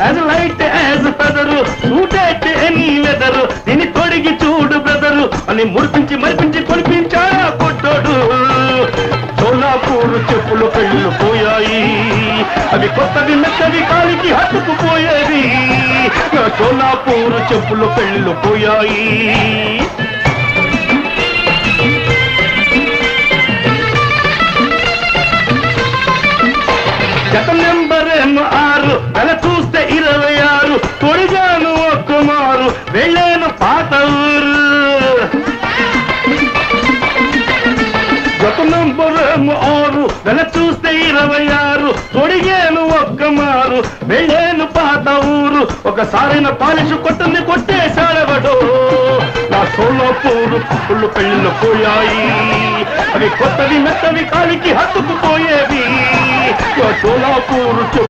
as light as feather, suited to any weather. దీన్ని తొడిగి చూడు బ్రదరు అని మురిపించి మరిపించి కొనిపించాడా కొట్టోడు. సోలాపూర్ చెప్పులు పెళ్ళు పోయాయి, అవి కొత్తవి మెత్తవి కాలికి హత్తుకుపోయేవి. సోలాపూర్ చెప్పులు పెళ్ళు పోయాయి. జత నెంబర్ ఏమో 6, నెల చూస్తే 26. తొడిగాను ఒక్క మారు, వెళ్ళాను పాత ఊరు. జత నెంబర్ ఏమో 6, నెల చూస్తే 26. తొడిగాను ఒక్క మారు, వెళ్ళాను పాత ఊరు. ఒకసారైన పాలిష్ కొట్టింది కొట్టేశాడవడు. నా సోలాపూర్ పుల్లు పెళ్ళు పోయాయి, అవి కొత్తవి మెత్తవి కాలికి హత్తుకుపోయేవి. సోలాపూర్